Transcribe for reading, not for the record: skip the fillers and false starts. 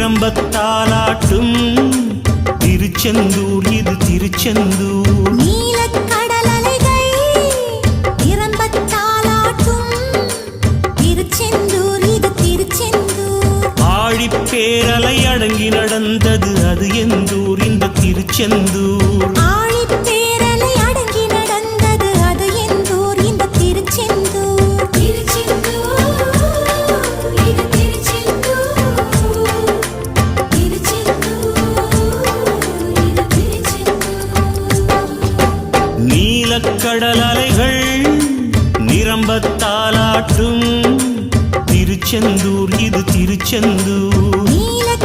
நிரம்பத்தாலாட்டும் திருச்செந்தூர் இது திருச்செந்தூர். நீலக்கடல் அலைகள் நிரம்பத்தாலாட்டும் திருச்செந்தூர் இது திருச்செந்தூர். ஆழிப்பேரலை அடங்கி நடந்தது அது எந்தூர் இந்த திருச்செந்தூர். ஆழிப்பேரலை அடங்கி நடந்தது அது எந்தூர் இந்த திருச்செந்தூர். திருச்செந்தூர் இது திருச்செந்தூர். திருச்செந்தூர் இது திருச்செந்தூர். நீலக்கடல் அலைகள் நிரம்பத்தாலாட்டும் திருச்செந்தூர் இது திருச்செந்தூர்.